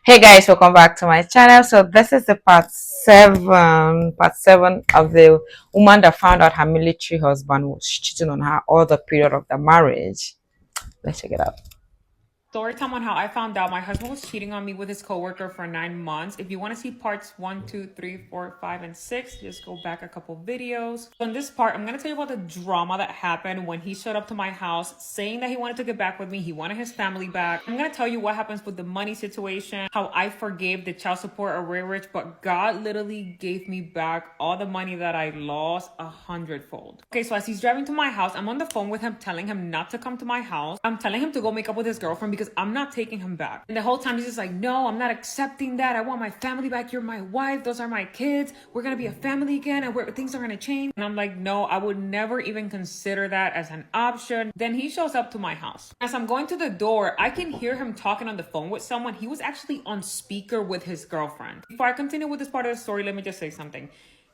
Hey guys, welcome back to my channel. So this is the part seven of the woman that found out her military husband was cheating on her all the period of the marriage. Let's check it out. Story time on how I found out my husband was cheating on me with his coworker for 9 months. If you want to see parts 1, 2, 3, 4, 5, and 6, just go back a couple videos. So in this part, I'm going to tell you about the drama that happened when he showed up to my house saying that he wanted to get back with me. He wanted his family back. I'm going to tell you what happens with the money situation, how I forgave the child support arrearage, but God literally gave me back all the money that I lost 100-fold. Okay, so as he's driving to my house, I'm on the phone with him telling him not to come to my house. I'm telling him to go make up with his girlfriend because I'm not taking him back. And the whole time he's just like, no, I'm not accepting that. I want my family back. You're my wife. Those are my kids. We're going to be a family again and things are going to change. And I'm like, no, I would never even consider that as an option. Then he shows up to my house. As I'm going to the door, I can hear him talking on the phone with someone. He was actually on speaker with his girlfriend. Before I continue with this part of the story, let me just say something.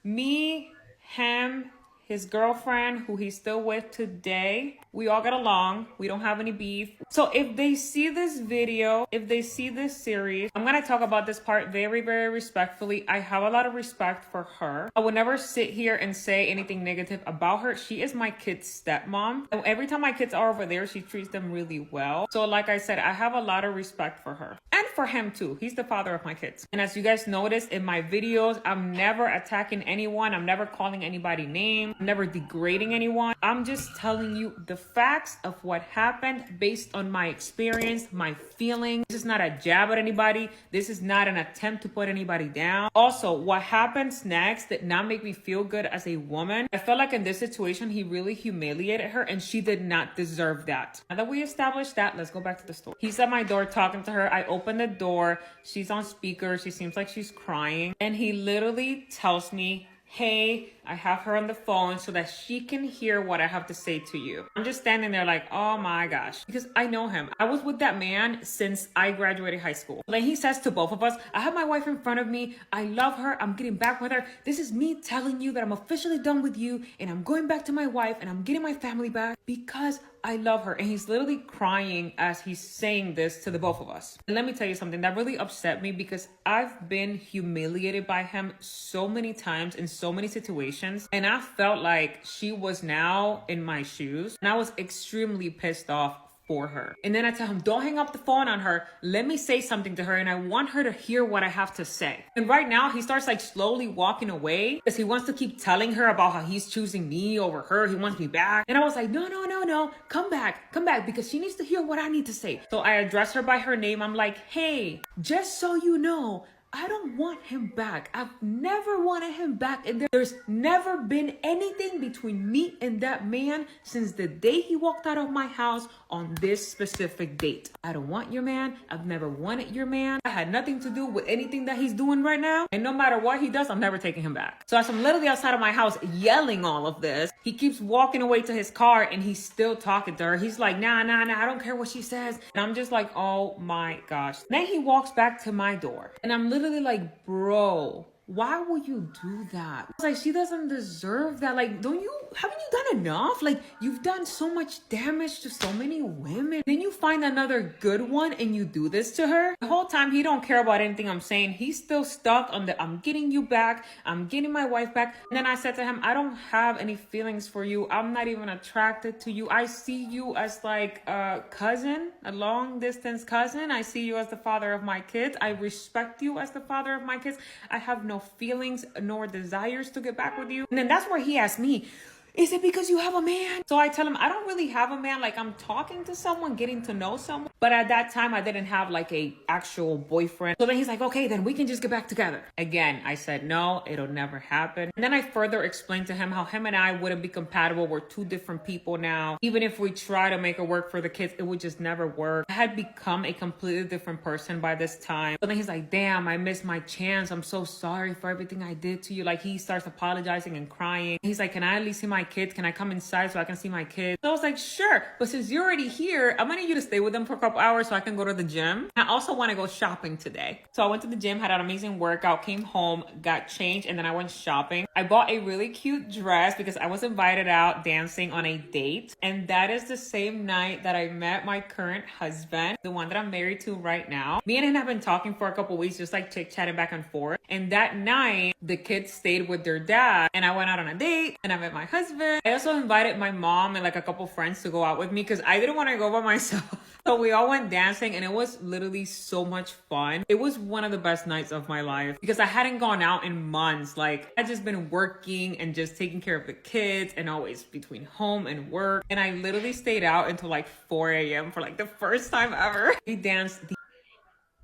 Me, him, his girlfriend, who he's still with today, we all get along. We don't have any beef. So if they see this video, if they see this series, I'm going to talk about this part very, very respectfully. I have a lot of respect for her. I would never sit here and say anything negative about her. She is my kid's stepmom. And every time my kids are over there, she treats them really well. So like I said, I have a lot of respect for her. And for him too. He's the father of my kids. And as you guys notice in my videos, I'm never attacking anyone. I'm never calling anybody names. I'm never degrading anyone. I'm just telling you the facts of what happened based on my experience, my feelings. This is not a jab at anybody. This is not an attempt to put anybody down. Also, what happens next did not make me feel good as a woman. I felt like in this situation, he really humiliated her and she did not deserve that. Now that we established that, let's go back to the story. He's at my door talking to her. I open the door. She's on speaker. She seems like she's crying. And he literally tells me, hey, I have her on the phone so that she can hear what I have to say to you. I'm just standing there like, oh my gosh, because I know him. I was with that man since I graduated high school. Then he says to both of us, I have my wife in front of me. I love her. I'm getting back with her. This is me telling you that I'm officially done with you and I'm going back to my wife and I'm getting my family back because I love her. And he's literally crying as he's saying this to the both of us. And let me tell you something that really upset me because I've been humiliated by him so many times in so many situations. And I felt like she was now in my shoes. And I was extremely pissed off for her. And then I tell him, don't hang up the phone on her. Let me say something to her. And I want her to hear what I have to say. And right now he starts like slowly walking away because he wants to keep telling her about how he's choosing me over her. He wants me back. And I was like, no, no, no, no. Come back because she needs to hear what I need to say. So I address her by her name. I'm like, hey, just so you know, I don't want him back. I've never wanted him back. And there's never been anything between me and that man since the day he walked out of my house on this specific date. I don't want your man. I've never wanted your man. I had nothing to do with anything that he's doing right now. And no matter what he does, I'm never taking him back. So as I'm literally outside of my house yelling all of this, he keeps walking away to his car and he's still talking to her. He's like, nah, nah, nah, I don't care what she says. And I'm just like, oh my gosh. Then he walks back to my door and I'm literally like, bro, why would you do that? I was like, she doesn't deserve that. Like, haven't you done enough? Like, you've done so much damage to so many women. Then you find another good one and you do this to her. The whole time he don't care about anything I'm saying. He's still stuck on the, I'm getting you back. I'm getting my wife back. And then I said to him, I don't have any feelings for you. I'm not even attracted to you. I see you as like a cousin, a long distance cousin. I see you as the father of my kids. I respect you as the father of my kids. I have no feelings nor desires to get back with you. And then that's where he asked me, is it because you have a man? So I tell him, I don't really have a man. Like, I'm talking to someone, getting to know someone. But at that time, I didn't have like a actual boyfriend. So then he's like, okay, then we can just get back together. Again, I said, no, it'll never happen. And then I further explained to him how him and I wouldn't be compatible. We're two different people now. Even if we try to make it work for the kids, it would just never work. I had become a completely different person by this time. So then he's like, damn, I missed my chance. I'm so sorry for everything I did to you. Like, he starts apologizing and crying. He's like, can I at least see my kids? Can I come inside so I can see my kids? So I was like, sure. But since you're already here, I'm gonna need you to stay with them for a couple couple hours so I can go to the gym. I also want to go shopping today. So I went to the gym, had an amazing workout, came home, got changed, and then I went shopping. I bought a really cute dress because I was invited out dancing on a date. And that is the same night that I met my current husband, the one that I'm married to right now. Me and him have been talking for a couple weeks, just like chit-chatting back and forth. And that night, the kids stayed with their dad, and I went out on a date, and I met my husband. I also invited my mom and like a couple friends to go out with me because I didn't want to go by myself. So we all went dancing, and it was literally so much fun. It was one of the best nights of my life because I hadn't gone out in months. Like, I'd just been working and just taking care of the kids and always between home and work. And I literally stayed out until like 4 a.m. for like the first time ever. We danced.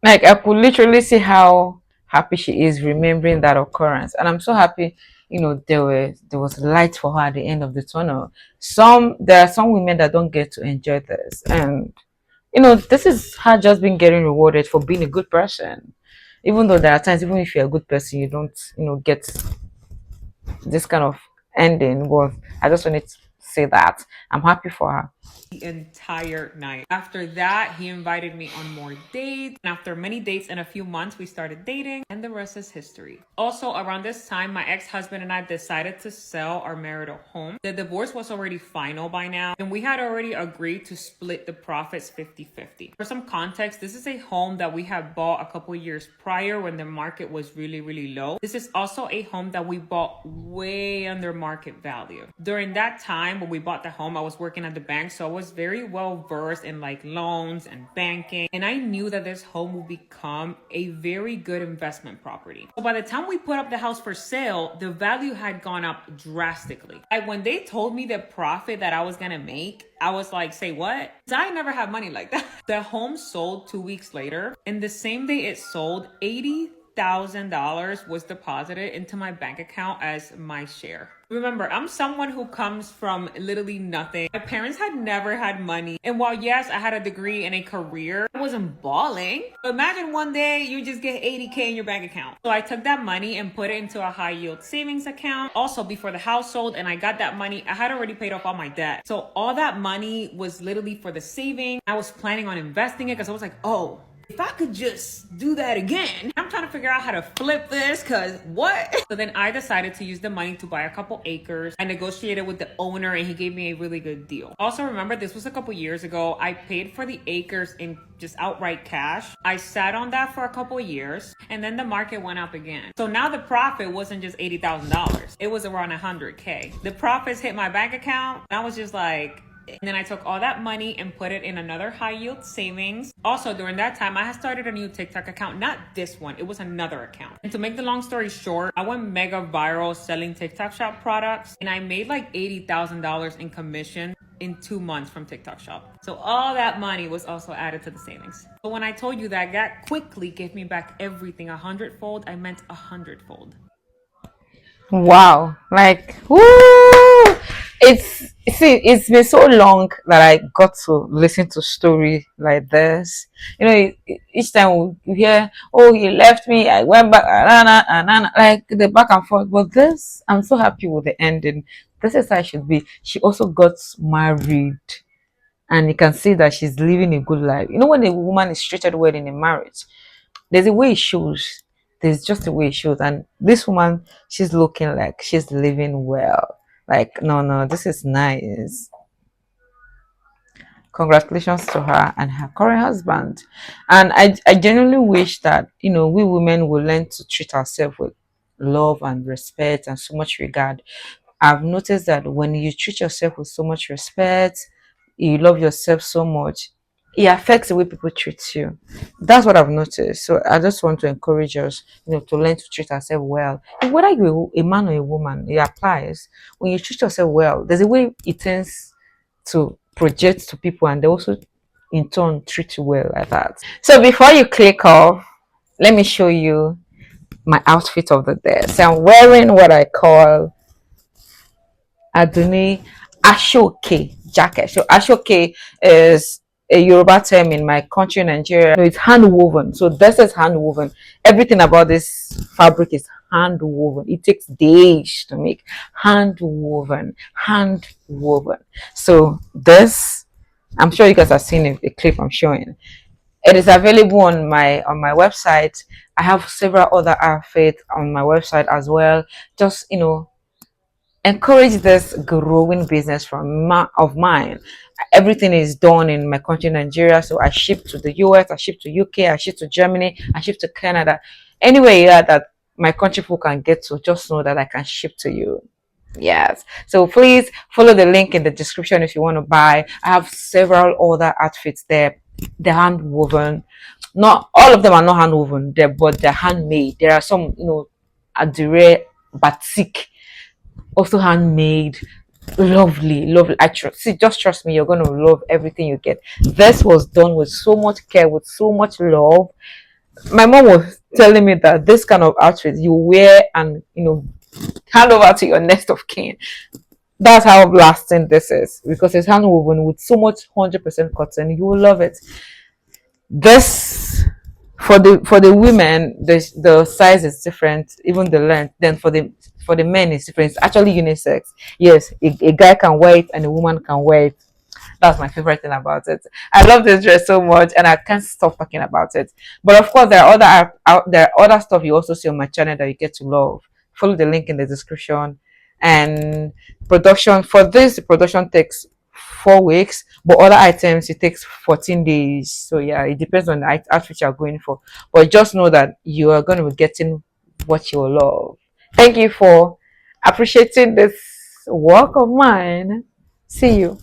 Like, I could literally see how happy she is remembering that occurrence, and I'm so happy. There was light for her at the end of the tunnel. There are some women that don't get to enjoy this, and this is her just being getting rewarded for being a good person. Even though there are times, even if you're a good person, you don't, get this kind of ending. But I just wanted to say that I'm happy for her. The entire night. After that, he invited me on more dates. And after many dates and a few months, we started dating, and the rest is history. Also, around this time, my ex-husband and I decided to sell our marital home. The divorce was already final by now, and we had already agreed to split the profits 50-50. For some context, this is a home that we had bought a couple years prior when the market was really, really low. This is also a home that we bought way under market value. During that time, when we bought the home, I was working at the bank, so I was very well versed in like loans and banking, and I knew that this home would become a very good investment property. So by the time we put up the house for sale, the value had gone up drastically. Like, when they told me the profit that I was gonna make, I was like, say what? I never had money like that. The home sold 2 weeks later, and the same day it sold, $80,000 was deposited into my bank account as my share. Remember, I'm someone who comes from literally nothing. My parents had never had money. And while yes, I had a degree and a career, I wasn't balling. Imagine one day you just get 80K in your bank account. So I took that money and put it into a high yield savings account. Also, before the house sold and I got that money, I had already paid off all my debt. So all that money was literally for the saving. I was planning on investing it because I was like, oh, if I could just do that again. I'm trying to figure out how to flip this, because what? So then I decided to use the money to buy a couple acres. I negotiated with the owner and he gave me a really good deal. Also, remember, this was a couple years ago. I paid for the acres in just outright cash. I sat on that for a couple years, and then the market went up again. So now the profit wasn't just $80,000. It was around 100K. The profits hit my bank account, and I was just like, and then I took all that money and put it in another high yield savings. Also, during that time, I had started a new TikTok account. Not this one, it was another account. And to make the long story short, I went mega viral selling TikTok Shop products, and I made like $80,000 in commission in 2 months from TikTok Shop. So all that money was also added to the savings. So when I told you that God quickly gave me back everything 100-fold, I meant 100-fold. Wow, like, woo! It's been so long that I got to listen to story like this. Each time we hear, oh, he left me, I went back, like the back and forth. But this, I'm so happy with the ending. This is how it should be. She also got married, and you can see that she's living a good life. When a woman is treated well in a marriage, there's a way it shows. There's just a way it shows. And this woman, she's looking like she's living well. Like, no, this is nice. Congratulations to her and her current husband. And I genuinely wish that, we women will learn to treat ourselves with love and respect and so much regard. I've noticed that when you treat yourself with so much respect, you love yourself so much, it affects the way people treat you. That's what I've noticed. So I just want to encourage us, to learn to treat ourselves well. And whether you're a man or a woman, it applies. When you treat yourself well, there's a way it tends to project to people, and they also in turn treat you well like that. So before you click off, let me show you my outfit of the day. So I'm wearing what I call Aduni Ashoke jacket. So Ashoke is a Yoruba term in my country, Nigeria. It's hand woven. So this is hand woven. Everything about this fabric is hand woven. It takes days to make. Hand woven. So this I'm sure you guys have seen the clip I'm showing. It is available on my website. I have several other outfits on my website as well. Just encourage this growing business of mine. Everything is done in my country, Nigeria. So I ship to the US, I ship to UK, I ship to Germany, I ship to Canada. Anywhere yeah, that my country people can get to, just know that I can ship to you. Yes. So please follow the link in the description if you want to buy. I have several other outfits there. They're hand woven. Not all of them are not hand woven, but they're handmade. There are some, adire batik, also handmade. Lovely, lovely. Just trust me, you're gonna love everything you get. This was done with so much care, with so much love. My mom was telling me that this kind of outfit you wear and hand over to your next of kin. That's how lasting this is because it's hand woven with so much 100% cotton. You will love it. This for the women, the size is different, even the length. Then for the men, it's different. It's actually unisex. Yes, a guy can wear it and a woman can wear it. That's my favorite thing about it. I love this dress so much, and I can't stop talking about it. But of course, there are other stuff you also see on my channel that you get to love. Follow the link in the description. And production for this, the production takes 4 weeks, but other items it takes 14 days. So yeah, it depends on the outfit you're going for. But just know that you are going to be getting what you love. Thank you for appreciating this work of mine. See you.